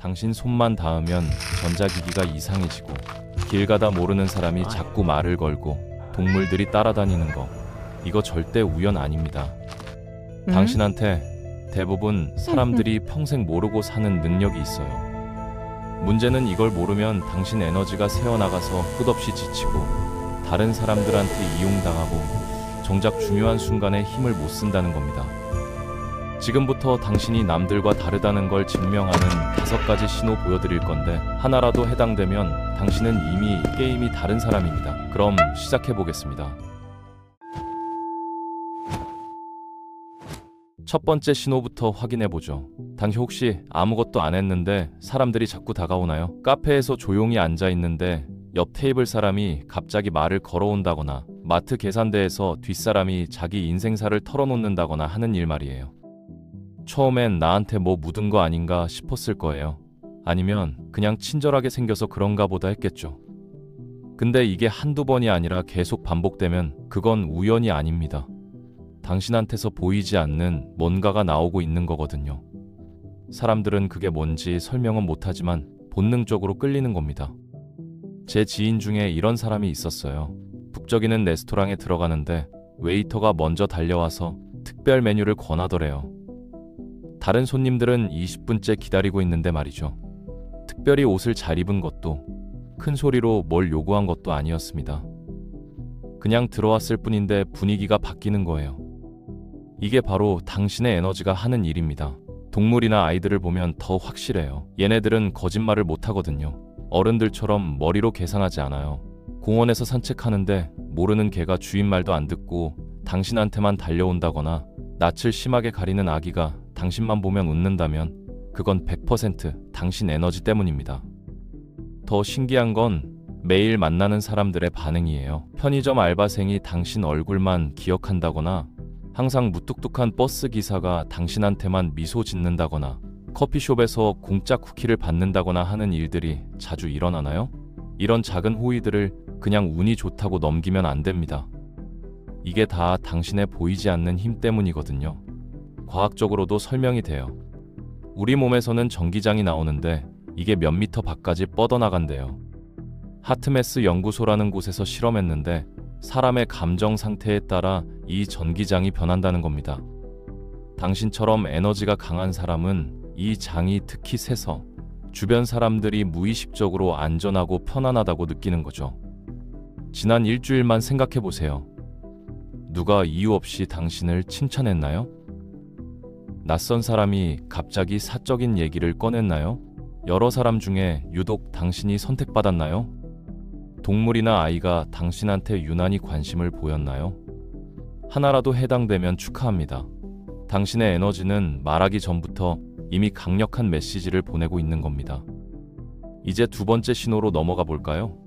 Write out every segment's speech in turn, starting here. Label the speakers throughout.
Speaker 1: 당신 손만 닿으면 전자기기가 이상해지고 길 가다 모르는 사람이 자꾸 말을 걸고 동물들이 따라다니는 거, 이거 절대 우연 아닙니다. 당신한테 대부분 사람들이 평생 모르고 사는 능력이 있어요. 문제는 이걸 모르면 당신 에너지가 새어나가서 끝없이 지치고 다른 사람들한테 이용당하고 정작 중요한 순간에 힘을 못 쓴다는 겁니다. 지금부터 당신이 남들과 다르다는 걸 증명하는 5가지 신호 보여드릴 건데 하나라도 해당되면 당신은 이미 게임이 다른 사람입니다. 그럼 시작해 보겠습니다. 첫 번째 신호부터 확인해 보죠. 당신 혹시 아무것도 안 했는데 사람들이 자꾸 다가오나요? 카페에서 조용히 앉아 있는데 옆 테이블 사람이 갑자기 말을 걸어온다거나 마트 계산대에서 뒷사람이 자기 인생사를 털어놓는다거나 하는 일 말이에요. 처음엔 나한테 뭐 묻은 거 아닌가 싶었을 거예요. 아니면 그냥 친절하게 생겨서 그런가 보다 했겠죠. 근데 이게 한두 번이 아니라 계속 반복되면 그건 우연이 아닙니다. 당신한테서 보이지 않는 뭔가가 나오고 있는 거거든요. 사람들은 그게 뭔지 설명은 못하지만 본능적으로 끌리는 겁니다. 제 지인 중에 이런 사람이 있었어요. 북적이는 레스토랑에 들어가는데 웨이터가 먼저 달려와서 특별 메뉴를 권하더래요. 다른 손님들은 20분째 기다리고 있는데 말이죠. 특별히 옷을 잘 입은 것도 큰 소리로 뭘 요구한 것도 아니었습니다. 그냥 들어왔을 뿐인데 분위기가 바뀌는 거예요. 이게 바로 당신의 에너지가 하는 일입니다. 동물이나 아이들을 보면 더 확실해요. 얘네들은 거짓말을 못하거든요. 어른들처럼 머리로 계산하지 않아요. 공원에서 산책하는데 모르는 개가 주인 말도 안 듣고 당신한테만 달려온다거나 낯을 심하게 가리는 아기가 당신만 보면 웃는다면 그건 100% 당신 에너지 때문입니다. 더 신기한 건 매일 만나는 사람들의 반응이에요. 편의점 알바생이 당신 얼굴만 기억한다거나 항상 무뚝뚝한 버스 기사가 당신한테만 미소 짓는다거나 커피숍에서 공짜 쿠키를 받는다거나 하는 일들이 자주 일어나나요? 이런 작은 호의들을 그냥 운이 좋다고 넘기면 안 됩니다. 이게 다 당신의 보이지 않는 힘 때문이거든요. 과학적으로도 설명이 돼요. 우리 몸에서는 전기장이 나오는데 이게 몇 미터 밖까지 뻗어나간대요. 하트메스 연구소라는 곳에서 실험했는데 사람의 감정 상태에 따라 이 전기장이 변한다는 겁니다. 당신처럼 에너지가 강한 사람은 이 장이 특히 세서 주변 사람들이 무의식적으로 안전하고 편안하다고 느끼는 거죠. 지난 일주일만 생각해 보세요. 누가 이유 없이 당신을 칭찬했나요? 낯선 사람이 갑자기 사적인 얘기를 꺼냈나요? 여러 사람 중에 유독 당신이 선택받았나요? 동물이나 아이가 당신한테 유난히 관심을 보였나요? 하나라도 해당되면 축하합니다. 당신의 에너지는 말하기 전부터 이미 강력한 메시지를 보내고 있는 겁니다. 이제 두 번째 신호로 넘어가 볼까요?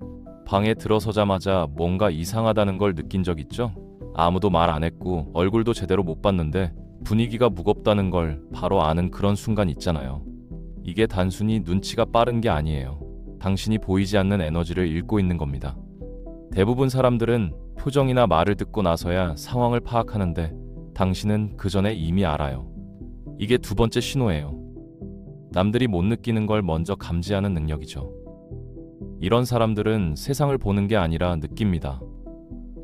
Speaker 1: 방에 들어서자마자 뭔가 이상하다는 걸 느낀 적 있죠? 아무도 말 안 했고 얼굴도 제대로 못 봤는데 분위기가 무겁다는 걸 바로 아는 그런 순간 있잖아요. 이게 단순히 눈치가 빠른 게 아니에요. 당신이 보이지 않는 에너지를 읽고 있는 겁니다. 대부분 사람들은 표정이나 말을 듣고 나서야 상황을 파악하는데 당신은 그 전에 이미 알아요. 이게 두 번째 신호예요. 남들이 못 느끼는 걸 먼저 감지하는 능력이죠. 이런 사람들은 세상을 보는 게 아니라 느낍니다.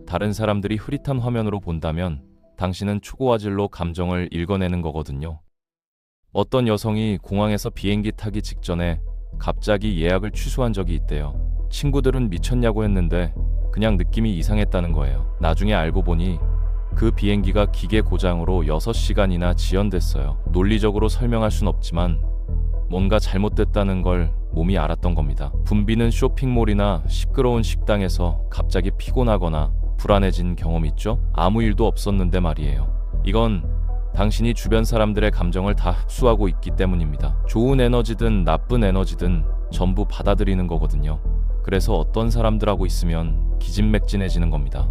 Speaker 1: 다른 사람들이 흐릿한 화면으로 본다면 당신은 초고화질로 감정을 읽어내는 거거든요. 어떤 여성이 공항에서 비행기 타기 직전에 갑자기 예약을 취소한 적이 있대요. 친구들은 미쳤냐고 했는데 그냥 느낌이 이상했다는 거예요. 나중에 알고 보니 그 비행기가 기계 고장으로 6시간이나 지연됐어요. 논리적으로 설명할 순 없지만 뭔가 잘못됐다는 걸 몸이 알았던 겁니다. 붐비는 쇼핑몰이나 시끄러운 식당에서 갑자기 피곤하거나 불안해진 경험 있죠? 아무 일도 없었는데 말이에요. 이건 당신이 주변 사람들의 감정을 다 흡수하고 있기 때문입니다. 좋은 에너지든 나쁜 에너지든 전부 받아들이는 거거든요. 그래서 어떤 사람들하고 있으면 기진맥진해지는 겁니다.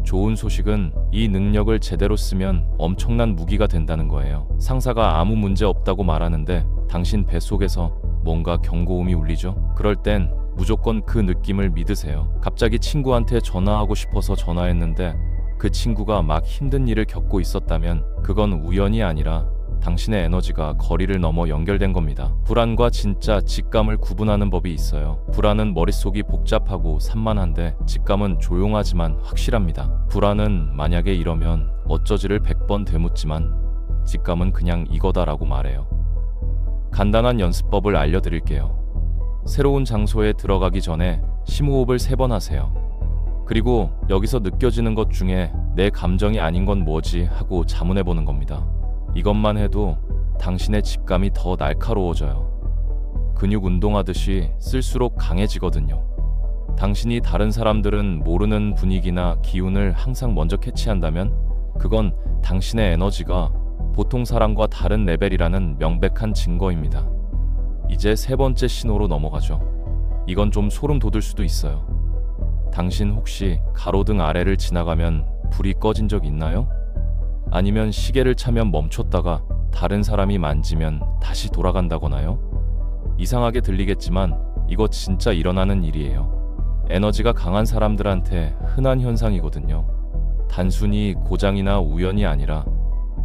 Speaker 1: 좋은 소식은 이 능력을 제대로 쓰면 엄청난 무기가 된다는 거예요. 상사가 아무 문제 없다고 말하는데 당신 뱃속에서 뭔가 경고음이 울리죠? 그럴 땐 무조건 그 느낌을 믿으세요. 갑자기 친구한테 전화하고 싶어서 전화했는데 그 친구가 막 힘든 일을 겪고 있었다면 그건 우연이 아니라 당신의 에너지가 거리를 넘어 연결된 겁니다. 불안과 진짜 직감을 구분하는 법이 있어요. 불안은 머릿속이 복잡하고 산만한데 직감은 조용하지만 확실합니다. 불안은 만약에 이러면 어쩌지를 100번 되묻지만 직감은 그냥 이거다라고 말해요. 간단한 연습법을 알려드릴게요. 새로운 장소에 들어가기 전에 심호흡을 3번 하세요. 그리고 여기서 느껴지는 것 중에 내 감정이 아닌 건 뭐지 하고 자문해보는 겁니다. 이것만 해도 당신의 직감이 더 날카로워져요. 근육 운동하듯이 쓸수록 강해지거든요. 당신이 다른 사람들은 모르는 분위기나 기운을 항상 먼저 캐치한다면 그건 당신의 에너지가 보통 사람과 다른 레벨이라는 명백한 증거입니다. 이제 3번째 신호로 넘어가죠. 이건 좀 소름 돋을 수도 있어요. 당신 혹시 가로등 아래를 지나가면 불이 꺼진 적 있나요? 아니면 시계를 차면 멈췄다가 다른 사람이 만지면 다시 돌아간다거나요? 이상하게 들리겠지만 이거 진짜 일어나는 일이에요. 에너지가 강한 사람들한테 흔한 현상이거든요. 단순히 고장이나 우연이 아니라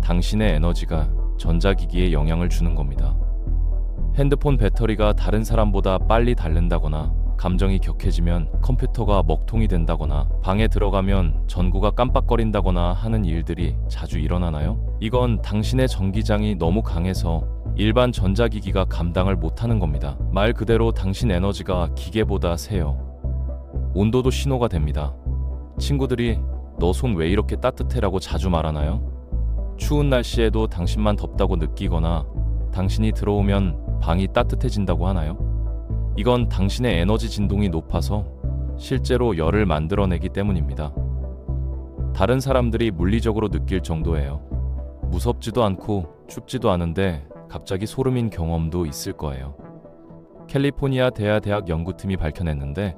Speaker 1: 당신의 에너지가 전자기기에 영향을 주는 겁니다. 핸드폰 배터리가 다른 사람보다 빨리 닳는다거나 감정이 격해지면 컴퓨터가 먹통이 된다거나 방에 들어가면 전구가 깜빡거린다거나 하는 일들이 자주 일어나나요? 이건 당신의 전기장이 너무 강해서 일반 전자기기가 감당을 못하는 겁니다. 말 그대로 당신 에너지가 기계보다 세요. 온도도 신호가 됩니다. 친구들이 너 손 왜 이렇게 따뜻해? 라고 자주 말하나요? 추운 날씨에도 당신만 덥다고 느끼거나 당신이 들어오면 방이 따뜻해진다고 하나요? 이건 당신의 에너지 진동이 높아서 실제로 열을 만들어내기 때문입니다. 다른 사람들이 물리적으로 느낄 정도예요. 무섭지도 않고 춥지도 않은데 갑자기 소름인 경험도 있을 거예요. 캘리포니아 대학 연구팀이 밝혀냈는데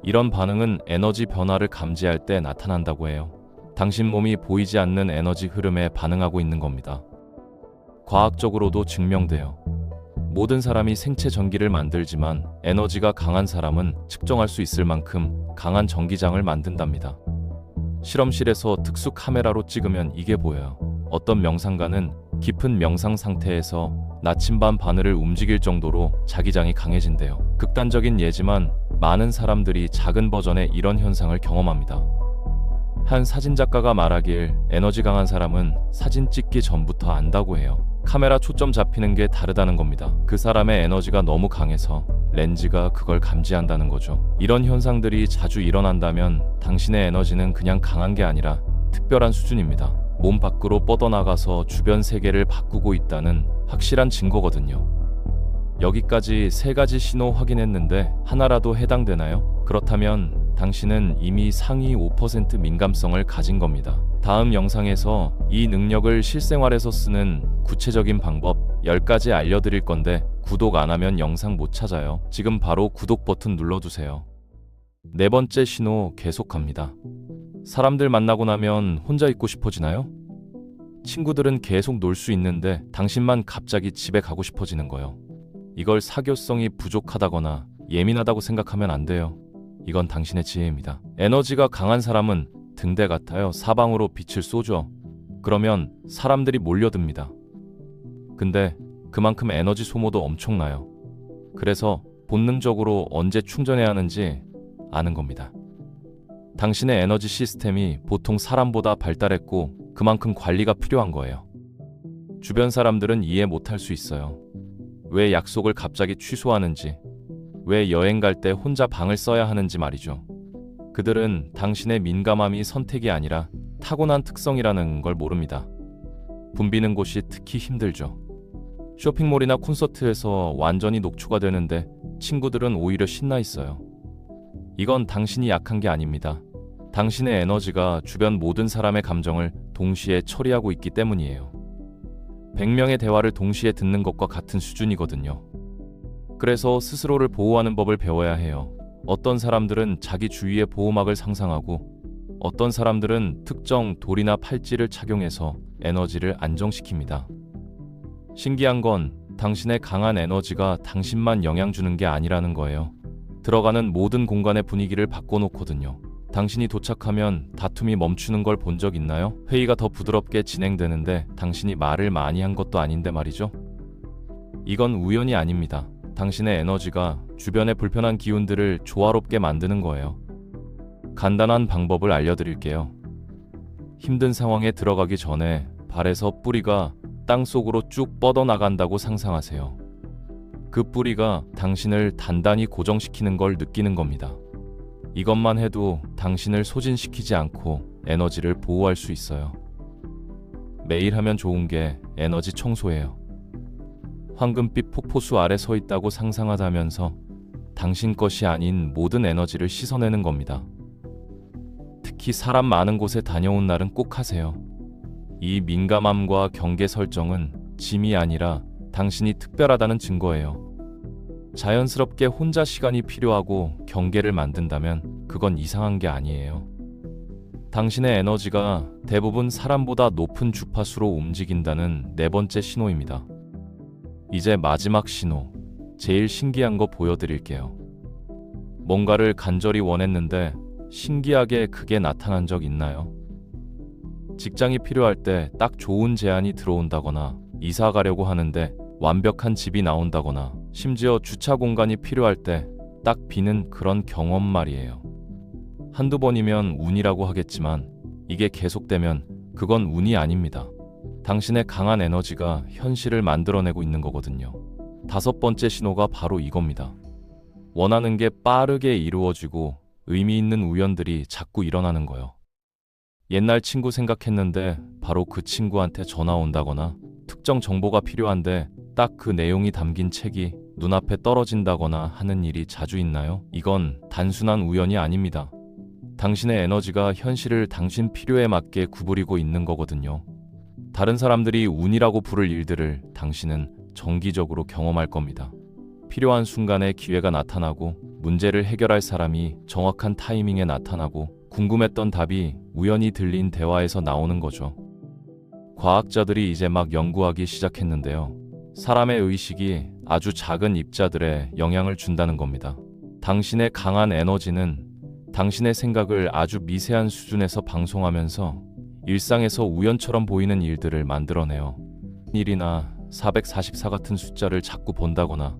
Speaker 1: 이런 반응은 에너지 변화를 감지할 때 나타난다고 해요. 당신 몸이 보이지 않는 에너지 흐름에 반응하고 있는 겁니다. 과학적으로도 증명돼요. 모든 사람이 생체 전기를 만들지만 에너지가 강한 사람은 측정할 수 있을 만큼 강한 전기장을 만든답니다. 실험실에서 특수 카메라로 찍으면 이게 보여요. 어떤 명상가는 깊은 명상 상태에서 나침반 바늘을 움직일 정도로 자기장이 강해진대요. 극단적인 예지만 많은 사람들이 작은 버전의 이런 현상을 경험합니다. 한 사진작가가 말하길 에너지 강한 사람은 사진 찍기 전부터 안다고 해요. 카메라 초점 잡히는 게 다르다는 겁니다. 그 사람의 에너지가 너무 강해서 렌즈가 그걸 감지한다는 거죠. 이런 현상들이 자주 일어난다면 당신의 에너지는 그냥 강한 게 아니라 특별한 수준입니다. 몸 밖으로 뻗어나가서 주변 세계를 바꾸고 있다는 확실한 증거거든요. 여기까지 3가지 신호 확인했는데 하나라도 해당되나요? 그렇다면 당신은 이미 상위 5% 민감성을 가진 겁니다. 다음 영상에서 이 능력을 실생활에서 쓰는 구체적인 방법 10가지 알려드릴 건데 구독 안 하면 영상 못 찾아요. 지금 바로 구독 버튼 눌러주세요. 4번째 신호 계속합니다. 사람들 만나고 나면 혼자 있고 싶어지나요? 친구들은 계속 놀 수 있는데 당신만 갑자기 집에 가고 싶어지는 거예요. 이걸 사교성이 부족하다거나 예민하다고 생각하면 안 돼요. 이건 당신의 지혜입니다. 에너지가 강한 사람은 등대 같아요. 사방으로 빛을 쏘죠. 그러면 사람들이 몰려듭니다. 근데 그만큼 에너지 소모도 엄청나요. 그래서 본능적으로 언제 충전해야 하는지 아는 겁니다. 당신의 에너지 시스템이 보통 사람보다 발달했고 그만큼 관리가 필요한 거예요. 주변 사람들은 이해 못할 수 있어요. 왜 약속을 갑자기 취소하는지, 왜 여행 갈 때 혼자 방을 써야 하는지 말이죠. 그들은 당신의 민감함이 선택이 아니라 타고난 특성이라는 걸 모릅니다. 붐비는 곳이 특히 힘들죠. 쇼핑몰이나 콘서트에서 완전히 녹초가 되는데 친구들은 오히려 신나 있어요. 이건 당신이 약한 게 아닙니다. 당신의 에너지가 주변 모든 사람의 감정을 동시에 처리하고 있기 때문이에요. 100명의 대화를 동시에 듣는 것과 같은 수준이거든요. 그래서 스스로를 보호하는 법을 배워야 해요. 어떤 사람들은 자기 주위의 보호막을 상상하고 어떤 사람들은 특정 돌이나 팔찌를 착용해서 에너지를 안정시킵니다. 신기한 건 당신의 강한 에너지가 당신만 영향 주는 게 아니라는 거예요. 들어가는 모든 공간의 분위기를 바꿔놓거든요. 당신이 도착하면 다툼이 멈추는 걸 본 적 있나요? 회의가 더 부드럽게 진행되는데 당신이 말을 많이 한 것도 아닌데 말이죠. 이건 우연이 아닙니다. 당신의 에너지가 주변의 불편한 기운들을 조화롭게 만드는 거예요. 간단한 방법을 알려드릴게요. 힘든 상황에 들어가기 전에 발에서 뿌리가 땅속으로 쭉 뻗어나간다고 상상하세요. 그 뿌리가 당신을 단단히 고정시키는 걸 느끼는 겁니다. 이것만 해도 당신을 소진시키지 않고 에너지를 보호할 수 있어요. 매일 하면 좋은 게 에너지 청소예요. 황금빛 폭포수 아래 서 있다고 상상하다면서 당신 것이 아닌 모든 에너지를 씻어내는 겁니다. 특히 사람 많은 곳에 다녀온 날은 꼭 하세요. 이 민감함과 경계 설정은 짐이 아니라 당신이 특별하다는 증거예요. 자연스럽게 혼자 시간이 필요하고 경계를 만든다면 그건 이상한 게 아니에요. 당신의 에너지가 대부분 사람보다 높은 주파수로 움직인다는 네 번째 신호입니다. 이제 마지막 신호, 제일 신기한 거 보여드릴게요. 뭔가를 간절히 원했는데 신기하게 그게 나타난 적 있나요? 직장이 필요할 때 딱 좋은 제안이 들어온다거나 이사 가려고 하는데 완벽한 집이 나온다거나 심지어 주차 공간이 필요할 때 딱 비는 그런 경험 말이에요. 한두 번이면 운이라고 하겠지만 이게 계속되면 그건 운이 아닙니다. 당신의 강한 에너지가 현실을 만들어내고 있는 거거든요. 다섯 번째 신호가 바로 이겁니다. 원하는 게 빠르게 이루어지고 의미 있는 우연들이 자꾸 일어나는 거요. 옛날 친구 생각했는데 바로 그 친구한테 전화 온다거나 특정 정보가 필요한데 딱 그 내용이 담긴 책이 눈앞에 떨어진다거나 하는 일이 자주 있나요? 이건 단순한 우연이 아닙니다. 당신의 에너지가 현실을 당신 필요에 맞게 구부리고 있는 거거든요. 다른 사람들이 운이라고 부를 일들을 당신은 정기적으로 경험할 겁니다. 필요한 순간에 기회가 나타나고 문제를 해결할 사람이 정확한 타이밍에 나타나고 궁금했던 답이 우연히 들린 대화에서 나오는 거죠. 과학자들이 이제 막 연구하기 시작했는데요. 사람의 의식이 아주 작은 입자들에 영향을 준다는 겁니다. 당신의 강한 에너지는 당신의 생각을 아주 미세한 수준에서 방송하면서 일상에서 우연처럼 보이는 일들을 만들어내요. 일이나 444 같은 숫자를 자꾸 본다거나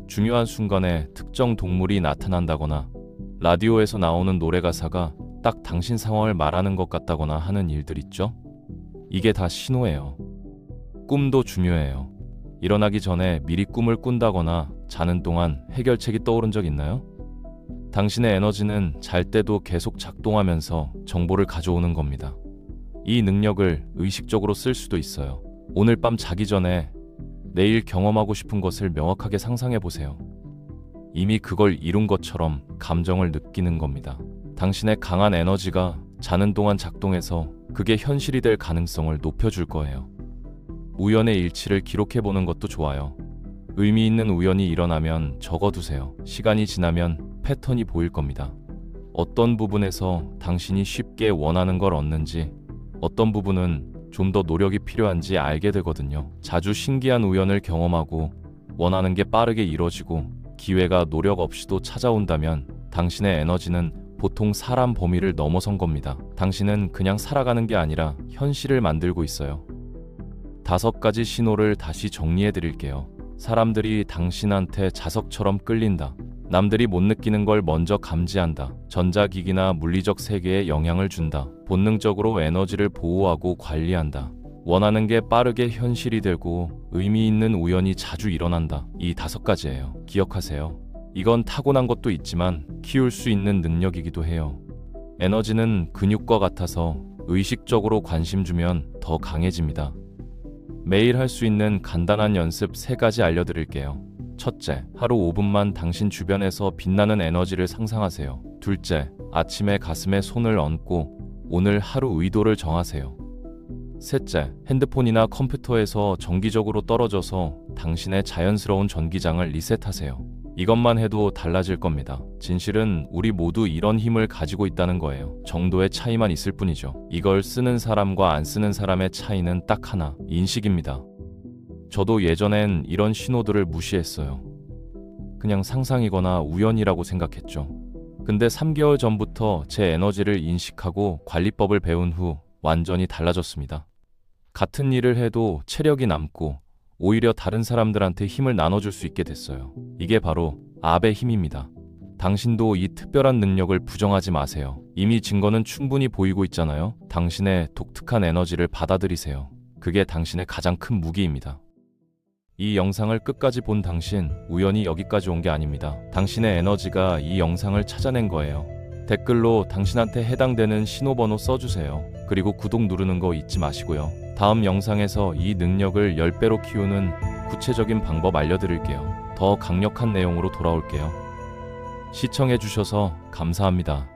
Speaker 1: 중요한 순간에 특정 동물이 나타난다거나 라디오에서 나오는 노래 가사가 딱 당신 상황을 말하는 것 같다거나 하는 일들 있죠? 이게 다 신호예요. 꿈도 중요해요. 일어나기 전에 미리 꿈을 꾼다거나 자는 동안 해결책이 떠오른 적 있나요? 당신의 에너지는 잘 때도 계속 작동하면서 정보를 가져오는 겁니다. 이 능력을 의식적으로 쓸 수도 있어요. 오늘 밤 자기 전에 내일 경험하고 싶은 것을 명확하게 상상해 보세요. 이미 그걸 이룬 것처럼 감정을 느끼는 겁니다. 당신의 강한 에너지가 자는 동안 작동해서 그게 현실이 될 가능성을 높여줄 거예요. 우연의 일치를 기록해보는 것도 좋아요. 의미 있는 우연이 일어나면 적어두세요. 시간이 지나면 패턴이 보일 겁니다. 어떤 부분에서 당신이 쉽게 원하는 걸 얻는지, 어떤 부분은 좀 더 노력이 필요한지 알게 되거든요. 자주 신기한 우연을 경험하고 원하는 게 빠르게 이뤄지고 기회가 노력 없이도 찾아온다면 당신의 에너지는 보통 사람 범위를 넘어선 겁니다. 당신은 그냥 살아가는 게 아니라 현실을 만들고 있어요. 5가지 신호를 다시 정리해 드릴게요. 사람들이 당신한테 자석처럼 끌린다. 남들이 못 느끼는 걸 먼저 감지한다. 전자기기나 물리적 세계에 영향을 준다. 본능적으로 에너지를 보호하고 관리한다. 원하는 게 빠르게 현실이 되고 의미 있는 우연이 자주 일어난다. 이 5가지예요. 기억하세요. 이건 타고난 것도 있지만 키울 수 있는 능력이기도 해요. 에너지는 근육과 같아서 의식적으로 관심 주면 더 강해집니다. 매일 할 수 있는 간단한 연습 3가지 알려드릴게요. 첫째, 하루 5분만 당신 주변에서 빛나는 에너지를 상상하세요. 둘째, 아침에 가슴에 손을 얹고 오늘 하루 의도를 정하세요. 셋째, 핸드폰이나 컴퓨터에서 정기적으로 떨어져서 당신의 자연스러운 전기장을 리셋하세요. 이것만 해도 달라질 겁니다. 진실은 우리 모두 이런 힘을 가지고 있다는 거예요. 정도의 차이만 있을 뿐이죠. 이걸 쓰는 사람과 안 쓰는 사람의 차이는 딱 하나, 인식입니다. 저도 예전엔 이런 신호들을 무시했어요. 그냥 상상이거나 우연이라고 생각했죠. 근데 3개월 전부터 제 에너지를 인식하고 관리법을 배운 후 완전히 달라졌습니다. 같은 일을 해도 체력이 남고 오히려 다른 사람들한테 힘을 나눠줄 수 있게 됐어요. 이게 바로 압의 힘입니다. 당신도 이 특별한 능력을 부정하지 마세요. 이미 증거는 충분히 보이고 있잖아요. 당신의 독특한 에너지를 받아들이세요. 그게 당신의 가장 큰 무기입니다. 이 영상을 끝까지 본 당신, 우연히 여기까지 온 게 아닙니다. 당신의 에너지가 이 영상을 찾아낸 거예요. 댓글로 당신한테 해당되는 신호번호 써주세요. 그리고 구독 누르는 거 잊지 마시고요. 다음 영상에서 이 능력을 10배로 키우는 구체적인 방법 알려드릴게요. 더 강력한 내용으로 돌아올게요. 시청해주셔서 감사합니다.